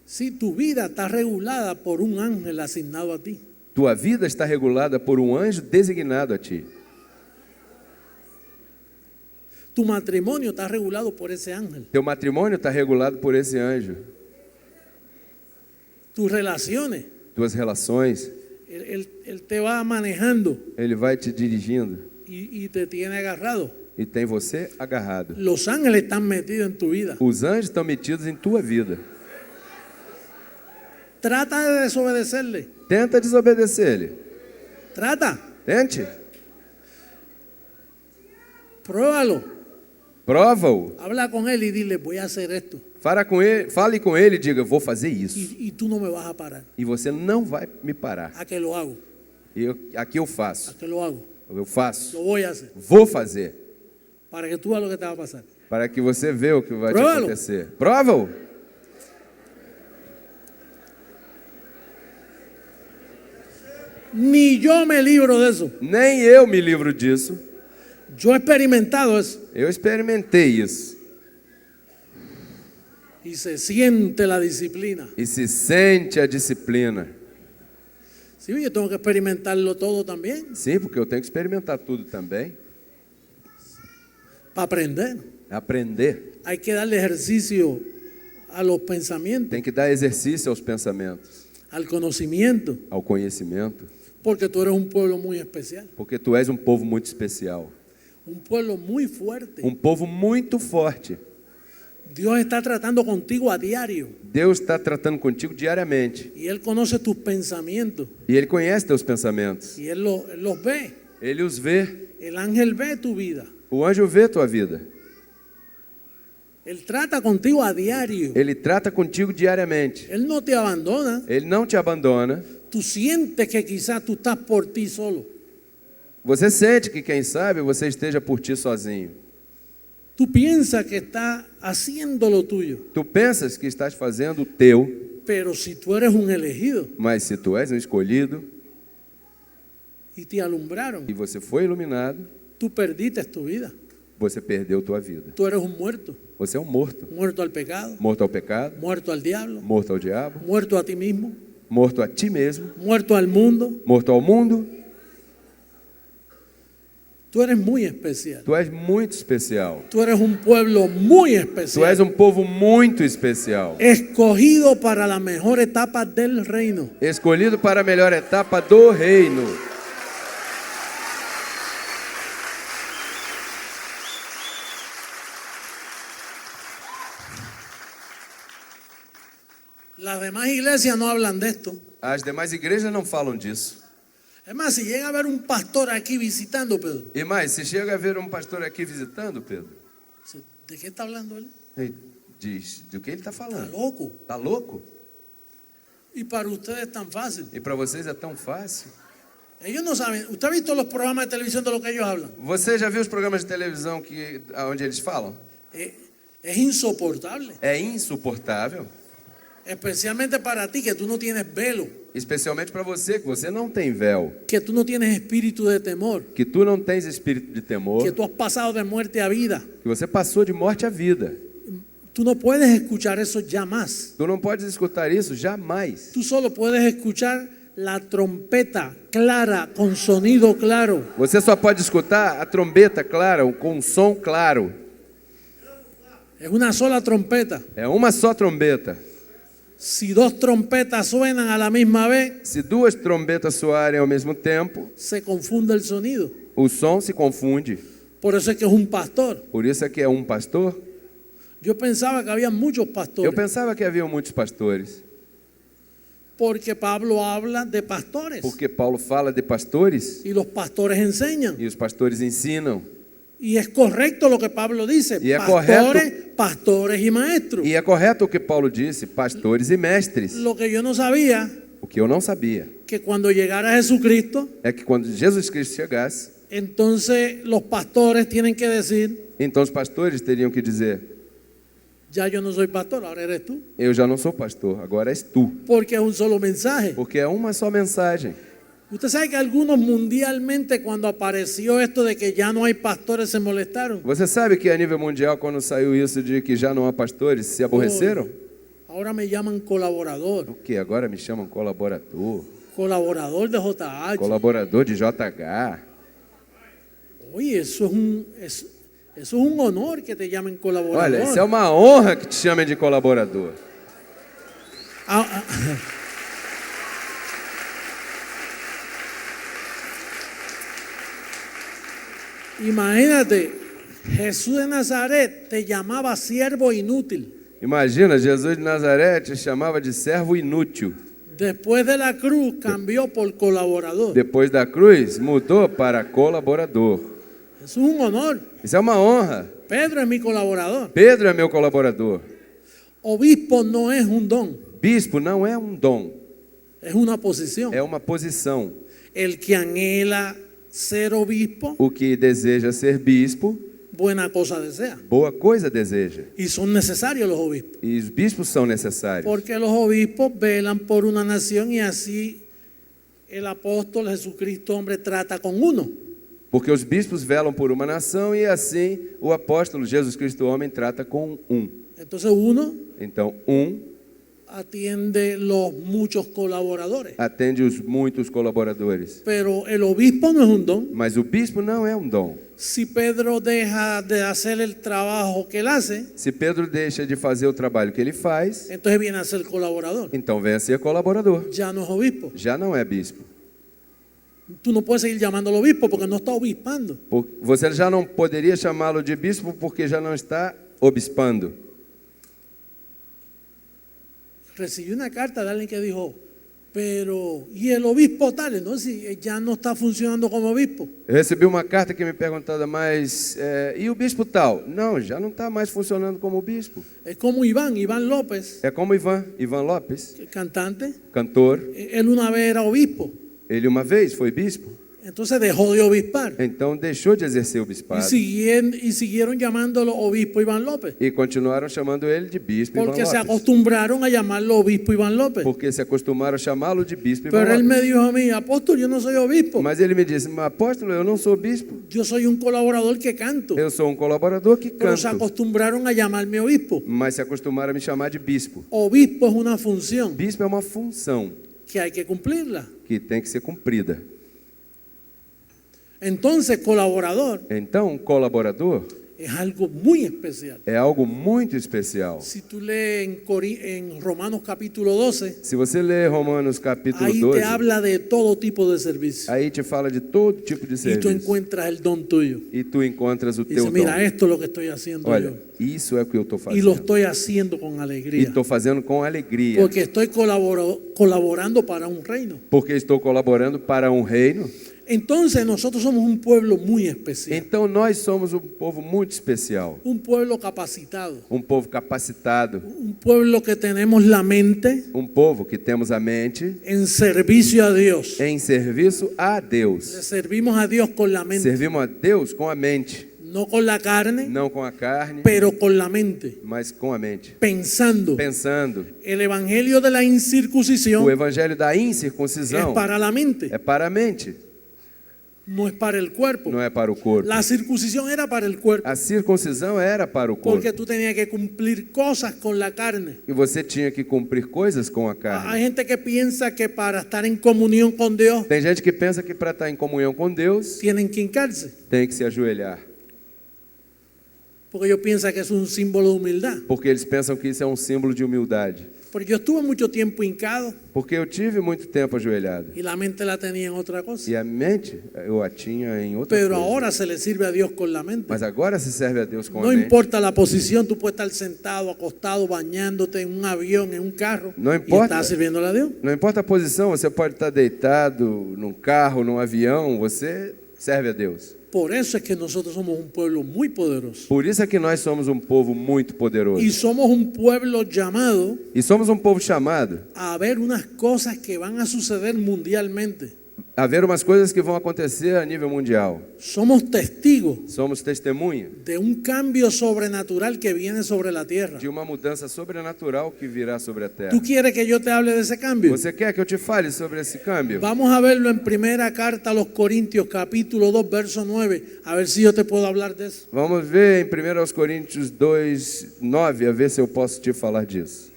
Si tu vida está regulada por un ángel asignado a ti, Tua vida está regulada por um anjo designado a ti. tu matrimonio está regulado por ese ángel. Teu matrimônio está regulado por esse anjo. Tus relaciones, Tuas relações, él te va manejando ele vai te dirigindo y te tiene agarrado. e tem você agarrado. Los ángeles están metidos en tu vida. Os anjos estão metidos em tua vida. Trata de desobedecerle. Tenta desobedecer ele. Trata. Tente. Pruébalo. Prova-o. Habla con Él y dile, voy a hacer esto. Fale com ele e diga: eu vou fazer isso. Y tú no me vas a parar. E você não vai me parar. ¿A qué lo hago? Aqui eu ¿A faço. qué lo hago? Eu faço. Lo voy a hacer. Vou fazer. Para que tú veas lo que te va a pasar. Para que você veja o que vai te Prova-lo. acontecer. Prova-o. Ni yo me libro de eso. Nem eu me livro disso. Yo he experimentado eso. Eu experimentei isso. Y se siente la disciplina. E se sente a disciplina. Sí, yo tengo que experimentarlo todo también Sim, porque eu tenho que experimentar tudo também. para aprender. Aprender. Hay que darle ejercicio a los pensamientos, Tem que dar exercício aos pensamentos, al conocimiento, ao conhecimento. porque tú eres un pueblo muy especial, Porque tu és um povo muito especial. un pueblo muy fuerte. Um povo muito forte. Dios está tratando contigo a diario Deus está tratando contigo diariamente. y Él conoce tus pensamientos E Ele conhece teus pensamentos. y Él los ve. Ele os vê. El ángel ve tu vida. O anjo vê tua vida. Él trata contigo a diario. Ele trata contigo diariamente. Él no te abandona. Ele não te abandona. Tú sientes que quizás tú estás por ti solo. Você sente que, quem sabe, você esteja por ti sozinho. Tú piensas que estás haciendo lo tuyo. Tu pensas que estás fazendo o teu, Pero si tú eres un elegido mas se tu és um escolhido y te alumbraron, e você foi iluminado, tú perdiste tu vida. você perdeu tua vida. Tú eres un muerto. Você é um morto. Muerto al pecado, Morto ao pecado, muerto al diablo, morto ao diabo, muerto a ti mismo, morto a ti mesmo, muerto al mundo. morto ao mundo. Tú eres muy especial. Tu és muito especial. Tú eres un pueblo muy Tu és especial. um povo muito especial. Escogido para la mejor etapa del reino. Escolhido para a melhor etapa do reino. Las demás iglesias no hablan de esto. As demais igrejas não falam disso. Es más, si llega a haber un pastor aquí visitando, Pedro, E mais, se chega a ver um pastor aqui visitando, Pedro, ¿de qué está hablando él? ele diz: do que ele está Está falando? loco. Está louco? Y para ustedes es tan fácil. E para vocês é tão fácil. Ellos no saben. ¿Usted ha visto los programas de televisión de lo que ellos hablan? Você já viu os programas de televisão onde eles falam? Es insoportable. É insuportável. Especialmente para ti que tú no tienes velo, Especialmente para você, que você não tem véu. que tú no tienes espíritu de temor, Que tu não tens espírito de temor. que tú has pasado de muerte a vida. Que você passou de morte à vida. Tú no puedes escuchar eso ya más. Tu não podes escutar isso jamais. Tú solo puedes escuchar la trompeta clara, con sonido claro. Você só pode escutar a trombeta clara, com um som claro. Es una sola trompeta. É uma só trombeta. Si dos trompetas suenan a la misma vez, Se duas trombetas soarem ao mesmo tempo, se confunde el sonido. o som se confunde. Por eso es que es un pastor. Por isso é que é um pastor. Yo pensaba que había muchos Eu pastores, pensava que havia muitos pastores, porque Pablo habla de pastores porque Paulo fala de pastores y los pastores enseñan. e os pastores ensinam. Y es correcto lo que Pablo dice, Y es pastores, pastores y maestros. E é correto o que Paulo disse, pastores e mestres. Lo que yo no sabía, O que eu não sabia que cuando llegara Jesucristo, é que quando Jesus Cristo chegasse, entonces los pastores tienen que decir, então os pastores teriam que dizer: ya yo no soy pastor, ahora eres tú. eu já não sou pastor, agora és tu. Porque es un solo mensaje. Porque é uma só mensagem. Usted sabe que algunos mundialmente, cuando apareció esto de que ya no hay pastores, se molestaron. Você sabe que a nível mundial, quando saiu isso de que já não há pastores, se aborreceram? Ahora me llaman colaborador, O que? Agora me chamam colaborador, colaborador de JH. colaborador de JH. Oye, eso es un honor que te llamen colaborador. Olha, isso é uma honra que te chamem de colaborador. Ah, ah. Imagínate, Jesús de Nazaret te llamaba siervo inútil. Imagina, Jesus de Nazaré te chamava de servo inútil. Después de la cruz cambió por colaborador. Depois da cruz, mudou para colaborador. Eso es un honor. Isso é uma honra. Pedro es mi colaborador. Pedro é meu colaborador. Obispo no es un don, Bispo não é um dom, es una posición. é uma posição. El que anhela ser obispo, O que deseja ser bispo, buena cosa desea. boa coisa deseja. Y son necesarios los obispos. E os bispos são necessários. Porque los obispos velan por una nación y así el apóstol Jesucristo, hombre, trata con uno. Porque os bispos velam por uma nação e assim o apóstolo Jesus Cristo homem trata com um. Entonces uno Então, atiende los muchos colaboradores. atende os muitos colaboradores. Pero el obispo no es un don. Mas o bispo não é um dom. Si Pedro deja de hacer el trabajo que él hace, Se Pedro deixa de fazer o trabalho que ele faz, entonces viene a ser colaborador. então vem a ser colaborador. Ya no es obispo. Já não é bispo. Tú no puedes seguir llamándolo obispo porque no está obispando. Você já não poderia chamá-lo de bispo porque já não está obispando. Recibí una carta de alguien que dijo, pero ¿y el obispo tal? No, si ya no está funcionando como obispo. Eu recebi uma carta que me perguntava, mas e o bispo tal? Não, já não está mais funcionando como bispo. Es como Iván López, É como Ivan Lopes, el cantante. cantor. Él una vez era obispo, Ele uma vez foi bispo, entonces dejó de obispar. então deixou de exercer o Y bispado. siguieron llamándolo obispo Iván López, E continuaram chamando ele de bispo Ivan porque se Lopes. acostumbraron a llamarlo obispo Iván López. Porque se acostumaram a chamá-lo de bispo Ivan Pero él me Lopes. dijo a mí, apóstol, yo no soy obispo, Mas ele me disse, mas apóstolo, eu não sou bispo. yo soy un colaborador que canto. Eu sou um colaborador que Pero se canto. acostumbraron a llamarme obispo. Mas se acostumaram a me chamar de bispo. Obispo es una función Bispo é uma função que hay que cumplirla. que tem que ser cumprida. Entonces, colaborador Então, colaborador es algo muy especial. é algo muito especial. Si tú lees en Romanos capítulo 12, Se você ler Romanos capítulo ahí 12, te habla de todo tipo de servicio. aí te fala de todo tipo de Y tú serviço. encuentras el don tuyo. E tu encontras o Y teu dices, mira, dom. esto es lo que estoy haciendo Olha, yo. isso é o que eu estou Y lo fazendo. estoy haciendo con E alegría. estou fazendo com alegria. Porque estoy colaborando para un reino. Porque estou colaborando para um reino. Entonces, nosotros somos un pueblo muy especial. Então nós somos um povo muito especial. Un pueblo capacitado. Um povo capacitado. Un pueblo que tenemos la mente Um povo que temos a mente en servicio a Dios. em serviço a Le Deus. servimos a Dios con la mente. Servimos a Deus com a mente. No con la carne, Não com a carne, pero con la mente. mas com a mente. Pensando. Pensando. El evangelio de la O incircuncisión evangelho da es incircuncisão para la mente. é para a mente. no es para el cuerpo. não é para o corpo. La circuncisión era para el cuerpo, A circuncisão era para o corpo. porque tú tenías que cumplir cosas con la carne. E você tinha que cumprir coisas com a Hay carne. gente que piensa que para estar en comunión con Dios Tem gente que pensa que para estar em comunhão com Deus tienen que hincarse, tem que se ajoelhar. porque ellos piensan que es un símbolo de humildad. Porque eles pensam que isso é um símbolo de humildade. Porque yo estuve mucho tiempo hincado Porque eu tive muito tempo ajoelhado. y la mente la tenía en otra cosa. E a mente eu a tinha em outra Pero coisa. ahora se le sirve a Dios con la mente. Mas agora se serve a Deus com No a mente. importa la posición, tú puedes estar sentado, acostado, bañándote en un avión, en un carro, No y importa. estás sirviéndole a Dios. Não importa a posição, você pode estar deitado num carro, num avião, você serve a Deus. Por eso es que nosotros somos un pueblo muy poderoso. Por isso é que nós somos um povo muito poderoso. Y somos un pueblo llamado E somos um povo chamado a ver unas cosas que van a suceder mundialmente. a ver umas coisas que vão acontecer a nível mundial. Somos testigos Somos testemunha de un cambio sobrenatural que viene sobre la tierra. de uma mudança sobrenatural que virá sobre a terra. ¿Tú quieres que yo te hable de ese cambio? Você quer que eu te fale sobre esse câmbio? Vamos a verlo en primera carta a los Corintios, capítulo 2, verso 9. A ver si yo te puedo hablar de eso. Vamos ver em 1 Coríntios 2:9, a ver se eu posso te falar disso.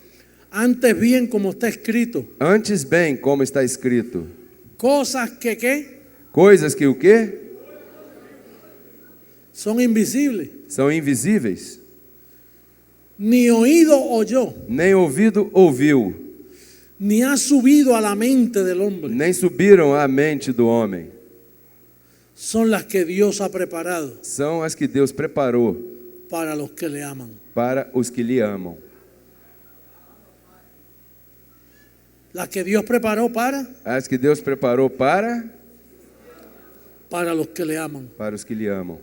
Antes bien, como está escrito, Antes bem, como está escrito, cosas que ¿qué? coisas que o quê? Son invisibles, São invisíveis, ni oído oyó, nem ouvido ouviu, ni ha subido a la mente del hombre. nem subiram à mente do homem. Son las que Dios ha preparado São as que Deus preparou para los que le aman. para os que lhe amam. Las que Dios preparó As que Deus preparou para los que le aman. os que lhe amam.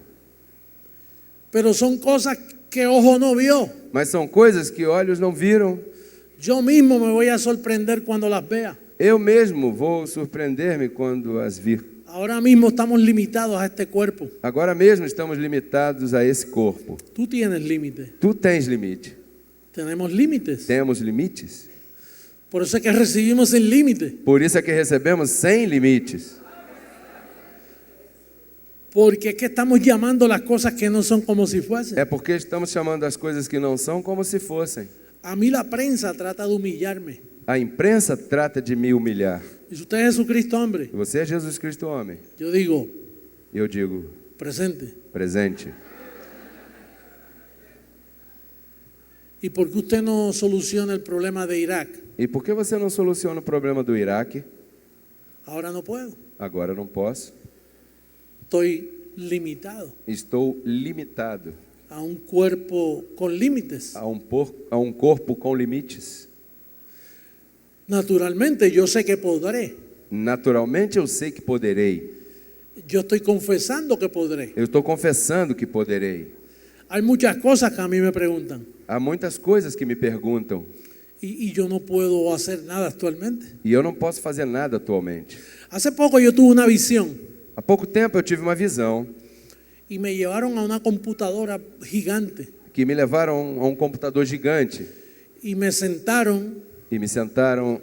Pero son cosas que ojo no vio. Mas são coisas que olhos não viram. Yo mismo me voy a sorprender cuando las vea. Eu mesmo vou surpreender-me quando as vir. Ahora mismo estamos limitados a este cuerpo. Agora mesmo estamos limitados a esse corpo. Tú tienes límites. Tu tens limite. Tenemos límites. Temos limites. Por eso es que recibimos sin límite. Por isso é que recebemos sem limites. Porque es que estamos llamando las cosas que no son como si fuesen. É porque estamos chamando as coisas que não são como se fossem. A mí la prensa trata de humillarme. A imprensa trata de me humilhar. Y si usted es Jesucristo, hombre, E você é Jesus Cristo homem. yo digo, Eu digo, presente. presente. ¿Y por qué usted no soluciona el problema de Irak? E por que você não soluciona o problema do Iraque? Ahora no puedo. Agora não posso. Estoy limitado Estou limitado a un cuerpo con límites. a um corpo com limites. Naturalmente, yo sé que podré. Naturalmente eu sei que poderei. Yo estoy confesando que podré. Eu estou confessando que poderei. Hay muchas cosas que a mí me preguntan Há muitas coisas que me perguntam y yo no puedo hacer nada actualmente. e eu não posso fazer nada atualmente. Hace poco yo tuve una visión Há pouco tempo eu tive uma visão y me llevaron a una computadora gigante que me levaram a um computador gigante y me sentaron. e me sentaram.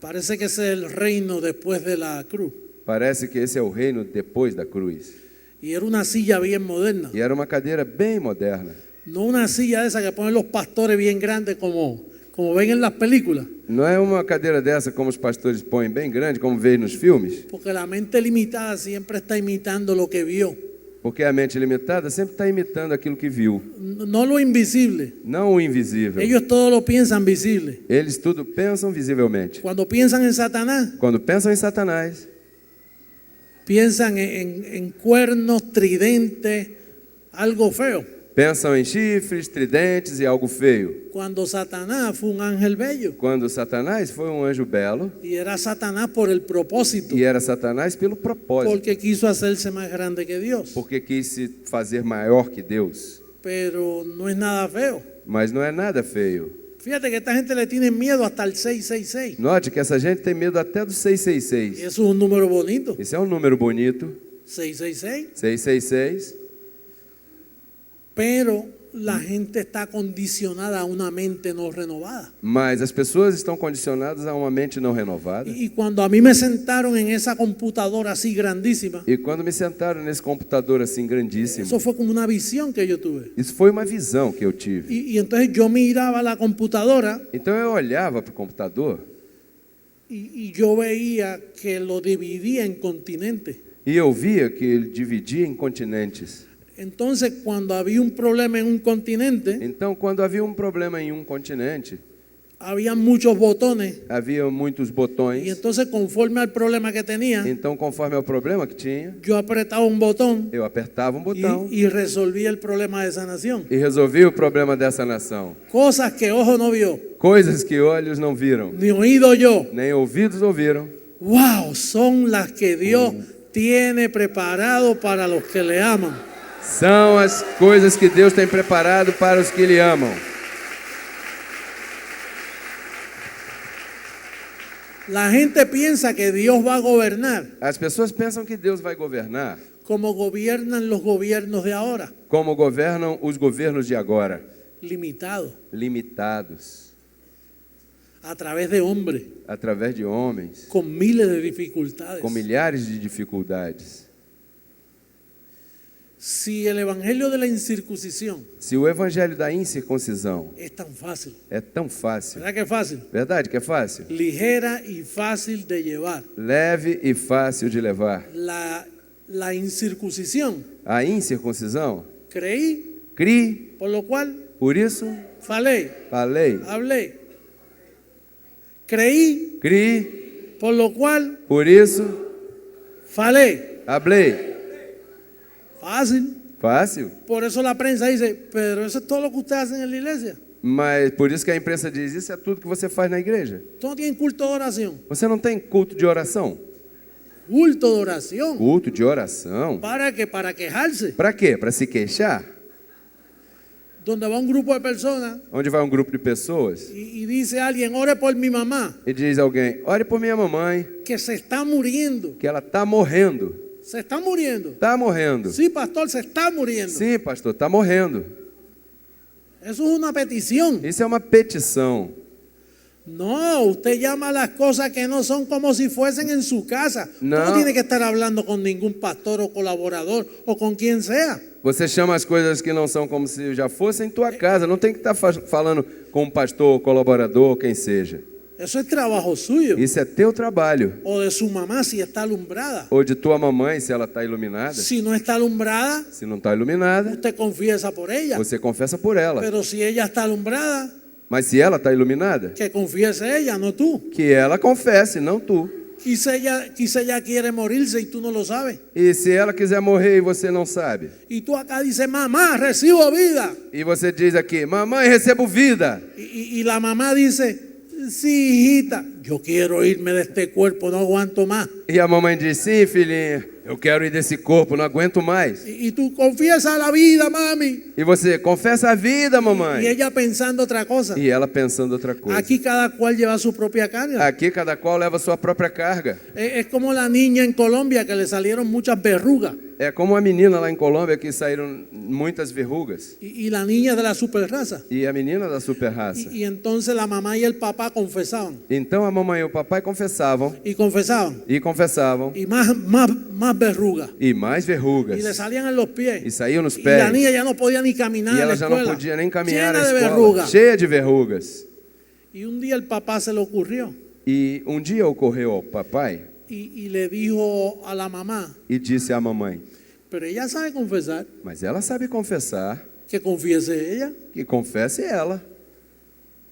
Parece que ese es el reino después de la cruz. Parece que esse é o reino depois da cruz. Y era una silla bien moderna. E era uma cadeira bem moderna. No una silla esa que ponen los pastores bien grandes como ven en las películas. Não é uma cadeira dessa como os pastores põem bem grande, como veem nos filmes, Porque la mente limitada siempre está imitando lo que vio. porque a mente limitada sempre está imitando aquilo que viu, No lo invisible. não o invisível. Ellos todo lo piensan visible. Eles tudo pensam visivelmente. Cuando piensan en Satanás, Quando pensam em Satanás, piensan en cuernos, tridentes, algo feo. pensam em chifres, tridentes e algo feio. Cuando Satanás fue un ángel bello. Quando Satanás foi um anjo belo, Y era Satanás por el propósito. e era Satanás pelo propósito, Porque quiso hacerse más grande que Dios. porque quis se fazer maior que Deus. Pero no es nada feo. Mas não é nada feio. Fíjate que esta gente le tiene miedo hasta el 666. Note que essa gente tem medo até do Y 666. eso es un número bonito. Esse é um número bonito, 666. 666. Pero la gente está condicionada a una mente no renovada. Mas as pessoas estão condicionadas a uma mente não renovada. Y cuando a mí me sentaron en esa computadora así grandísima, E quando me sentaram nesse computador assim grandíssimo, eso fue como una visión que yo tuve. isso foi uma visão que eu tive. Y entonces yo miraba la computadora Então eu olhava para o computador y yo veía que lo dividía en continentes. e eu via que ele dividia em continentes. Entonces, cuando había un problema en un continente, Então, quando havia um problema em um continente, había muchos botones. havia muitos Y botões. entonces, conforme al problema que tenía, Então, conforme ao problema que tinha, yo apretaba un botón eu apertava um botão y resolvía el problema de esa nación. e resolvia o problema dessa nação. Cosas que ojo no vio, Coisas que olhos não viram, ni oído yo. nem ouvidos ouviram. Wow, son las que Dios tiene preparado para los que le aman. São as coisas que Deus tem preparado para os que Ele amam. La gente piensa que Dios va a gobernar As pessoas pensam que Deus vai governar como gobiernan los gobiernos de ahora, como governam os governos de agora, limitado, limitados, a través de hombres, através de homens, con miles de dificultades. com milhares de dificuldades. Si el evangelio de la incircuncisión Se o evangelho da incircuncisão es tan fácil, é tão fácil, ¿verdad que es fácil? verdade que é fácil? Ligera y fácil de llevar. Leve e fácil de levar. La incircuncisión, A incircuncisão, creí, criei, por lo cual por isso falei, falei. hablé. Creí, Criei, por lo cual por isso falé. hablei. Fácil. Fácil? Por eso la prensa dice, pero eso es todo lo que ustedes hacen en la iglesia. Mas por isso que a imprensa diz, isso é tudo que você faz na igreja. Tú no tienes culto de oración. Você não tem culto de oração? Culto de oración. Culto de oração? ¿Para qué? Para quejarse. Para quê? Para se queixar? Donde va un grupo de personas Onde vai um grupo de pessoas y dice alguien, ore por mi mamá, e diz alguém, ore por minha mamãe, que se está muriendo. que ela está morrendo. Se está muriendo. Está morrendo. Sí, pastor, se está muriendo. Sim, pastor, está morrendo. Eso es una petición. Isso é uma petição. No, usted llama a las cosas que no son como si fuesen en su casa. No. Tú no tiene que estar hablando con ningún pastor o colaborador o con quien sea. Você chama as coisas que não são como se já fossem em tua casa. Não tem que estar falando com um pastor, colaborador, quem seja. Eso es trabajo suyo. Isso é teu trabalho. O de su mamá si está alumbrada. Ou de tua mamãe, se ela está iluminada. Si no está alumbrada, Se não está iluminada, usted confiesa por ella. você confessa por ela. Pero si ella está alumbrada, Mas se ela está iluminada, que confiese ella, no tú. que ela confesse, não tu. Quizá ella quiere morirse y tú no lo sabes. E se ela quiser morrer e você não sabe? Y tú acá dices, mamá, recibo vida. E você diz aqui, mamãe, recebo vida. Y la mamá dice, sí, hijita, yo quiero irme de este cuerpo, no aguanto más. E a mamãe diz, sim, filhinha, eu quero ir desse corpo, não aguento mais. Y tú confiesas la vida, mami. E você confessa a vida, Y mamãe. ella pensando otra cosa. E ela pensando outra coisa. Aquí cada cual lleva su propia carga. Aqui cada qual leva a sua própria carga. Es como la niña en Colombia que le salieron muchas verrugas. É como a menina lá em Colômbia que saíram muitas verrugas. Y la niña de la superraza. E a menina da super raça. Y entonces la mamá y el papá confesaban. Então a mamãe e o papai confessavam. Y confesaban. E confessavam. Y más verrugas. E mais verrugas. Y le salían en los pies. E saíam nos Y pés. la niña ya no podía ni caminar E a la ela já não escuela. podia nem caminhar Llena à de escola. verrugas. Cheia de verrugas. Y un día el papá se le ocurrió E um dia ocorreu ao papai y le dijo a la mamá, e disse à mamãe, pero ella sabe confesar, mas ela sabe confessar, que confiese ella. que confesse ela.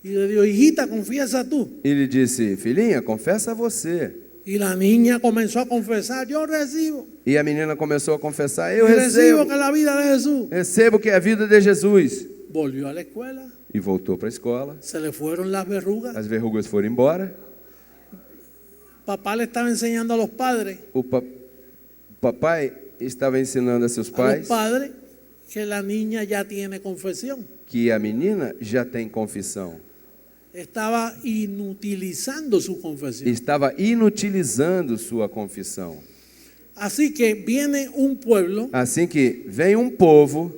Y le dijo, hijita, confiesa tú. E ele disse, filhinha, confessa você. Y la niña comenzó a confesar, yo recibo. E a menina começou a confessar, eu Recibo recebo. que la vida de Jesús. Recebo que é a vida de Jesus. Volvió a la escuela, E voltou para a escola. se le fueron las verrugas. As verrugas foram embora. Papá le estaba enseñando a los padres, O papai estava ensinando a seus a los pais padres, que la niña ya tiene confesión. que a menina já tem confissão. Estaba inutilizando su confesión. Estava inutilizando sua confissão. Así que viene un pueblo Assim que vem um povo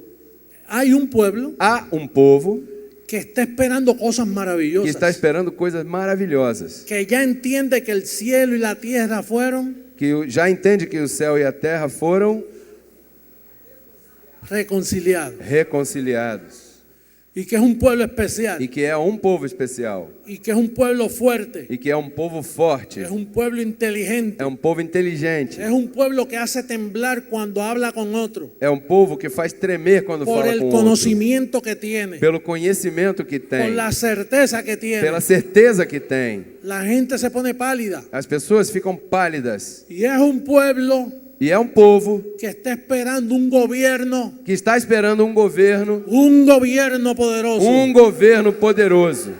Hay un pueblo Há um povo que está esperando cosas que está maravillosas, esperando coisas maravilhosas, que ya entiende que el cielo y la tierra fueron que já entende que o céu e a terra foram reconciliados reconciliados y que es un pueblo especial e que é um povo especial y que es un pueblo fuerte, e que é um povo forte, es un pueblo inteligente, é um povo inteligente, es un pueblo que hace temblar cuando habla con otro é um povo que faz tremer quando por fala el com outro, conocimiento que tiene, pelo conhecimento que por tem, la certeza que tiene. pela certeza que tem. La gente se pone pálida As pessoas ficam pálidas y es un pueblo e é um povo que está esperando un gobierno que está esperando um governo poderoso,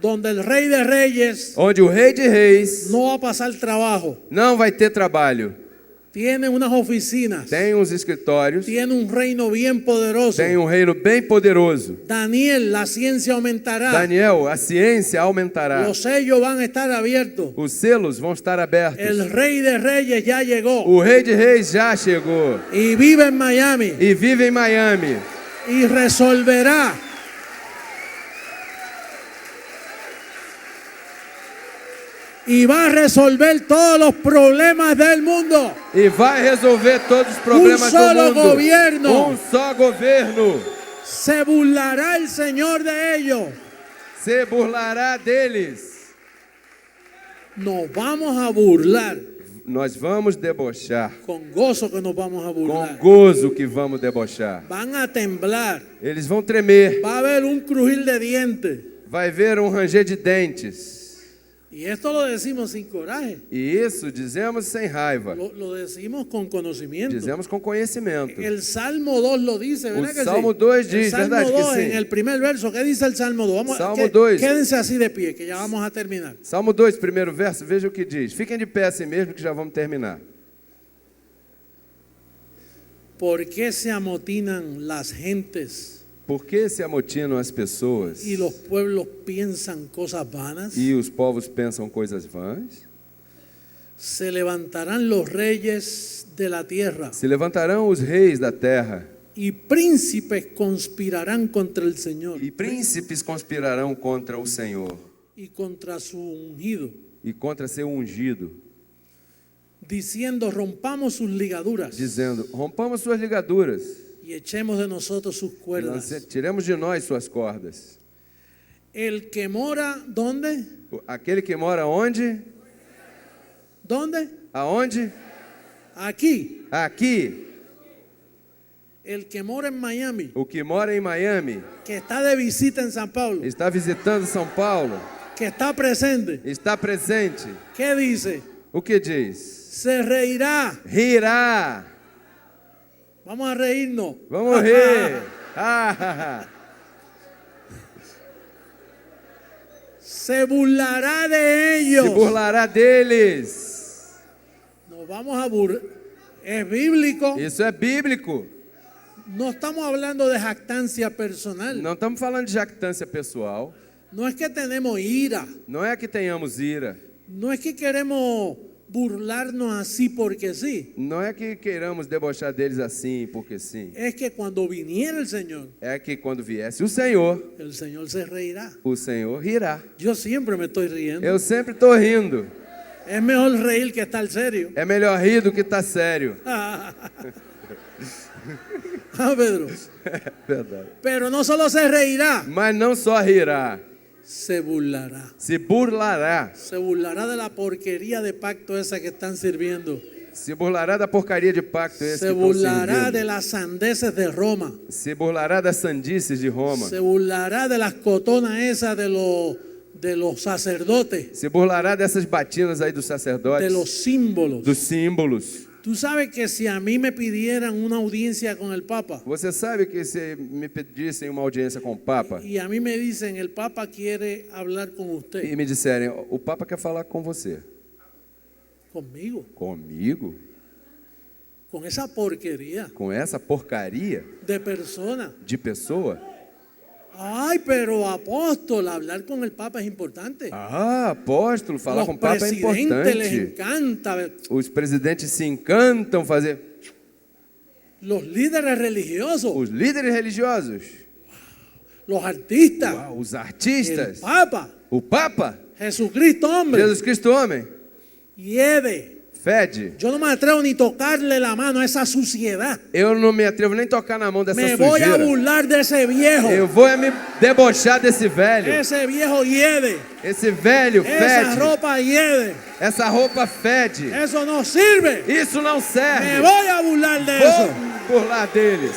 donde el rey de reyes onde o rei de reis no va a pasar trabajo, não vai ter trabalho. tiene unas oficinas, Tem uns escritórios, tiene un reino bien poderoso. tem um reino bem poderoso. Daniel, la ciencia aumentará, Daniel, a ciência aumentará. los sellos van a estar abiertos, Os selos vão estar abertos. el rey de reyes ya llegó O rei de reis já chegou y vive en Miami e vive em Miami y resolverá y va a resolver todos los problemas del mundo. e vai resolver todos os problemas do solo mundo. gobierno. Só governo. Se burlará el Señor de ellos. Se burlará deles. Nos vamos a burlar, Nós vamos debochar. con gozo que nos vamos a Com burlar. gozo que vamos debochar. Van a temblar, Eles vão tremer. va a haber un crujir de dientes. Vai haver um ranger de dentes. Y esto lo decimos sin coraje, E isso dizemos sem raiva. lo decimos con conocimiento. Dizemos com conhecimento. El Salmo 2 lo dice, ¿verdad que Salmo sí? 2 El diz, Salmo verdade que 2 sim. en el primer verso, ¿qué dice el Salmo 2? Salmo 2. Quédense así de pie, que ya vamos a terminar. Salmo 2, primeiro verso, veja o que diz. Fiquem de pé assim mesmo que já vamos terminar. ¿Por qué se amotinan las gentes Por que se amotinam as pessoas y los pueblos piensan cosas vanas? e os povos pensam coisas vãs? Se levantarán los reyes de la tierra Se levantarão os reis da terra y príncipes conspirarán contra el Señor e príncipes conspirarão contra o Senhor y contra su ungido, e contra seu ungido, diciendo: rompamos sus ligaduras dizendo: rompamos suas ligaduras, y echemos de nosotros sus cuerdas. tiremos de nós suas cordas. El que mora, ¿dónde? Aquele que mora onde? ¿Dónde? Aonde? Aquí. Aqui. El que mora en Miami, O que mora em Miami, que está de visita en San Pablo, está visitando São Paulo, que está presente, está presente. ¿qué dice? O que diz? Se reirá. Rirá. Vamos a reírnos. Vamos rir. Ah, Se burlará de ellos. se burlará deles. Nos vamos a burlar. Es bíblico. Isso é bíblico. No estamos hablando de jactancia personal. Não estamos falando de jactância pessoal. No es que tenemos ira. Não é que tenhamos ira. No es que queremos burlarnos así porque sí. Não é que queiramos debochar deles assim, porque sim. Es que cuando viniera el Señor, É que quando viesse o Senhor se reirá. o Senhor rirá. Yo siempre me estoy riendo. Eu sempre estou rindo. Es mejor reír que estar serio. É melhor rir do que estar sério. Pedro. Verdade. Pero no solo se reirá, Mas não só rirá, se burlará. se burlará. Se burlará de la porquería de pacto esa que están sirviendo. Se burlará da porcaria de pacto esse Se que estão burlará servindo. de las sandeces de Roma. Se burlará das sandices de Roma. Se burlará de las cotonas esas de los sacerdotes, Se burlará dessas batinas aí dos sacerdotes, de los símbolos. dos símbolos. Tú sabes que si a mí me pidieran una audiencia con el Papa Você sabe que se me pedissem uma audiência com o Papa y a mí me dicen: el Papa quiere hablar con e usted, me disserem, o Papa quer falar com você. conmigo, Comigo? con esa porquería Com essa porcaria de persona. de pessoa? Ay, pero apóstol, hablar con el Papa es importante. Ah, apóstolo, falar com Los o Papa é presidentes les importante. encanta. Os presidentes se encantam fazer. los líderes religiosos, os líderes religiosos, los artistas, uau, os el artistas, Papa, o Papa, Jesucristo hombre, Jesus Cristo homem, hiede. fede. Yo no me atrevo ni tocarle la mano a esa suciedad. Eu não me atrevo nem tocar na mão dessa Me voy a sujeira. burlar de ese viejo. Eu vou me debochar desse velho. Ese viejo hiede. Esse velho Esa fede. ropa hiede. Essa roupa fede. Eso no sirve. Isso não Me serve. voy a burlar de Vou eso. burlar deles.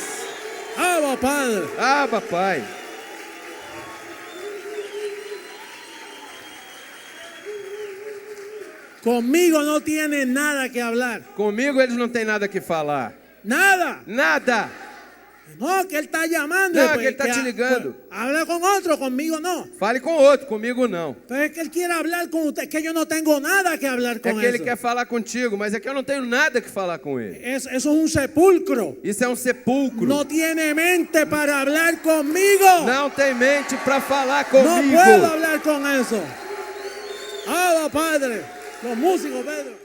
Abba, Padre. Ah, papai. Conmigo no tiene nada que hablar. Comigo eles não têm nada que falar. Nada. Nada. No, que él está llamando. No, que él está te ligando. Habla con otro, conmigo no. Fale com outro, comigo não. Pero es que él quiere hablar con usted, que yo no tengo nada que hablar É con que ele eso. quer falar contigo, mas é que eu não tenho nada que falar com ele. Eso es un sepulcro. Isso é um sepulcro. No tiene mente para hablar conmigo. Não tem mente para falar No comigo. puedo hablar con eso. Abba, Padre. Los músicos, Pedro.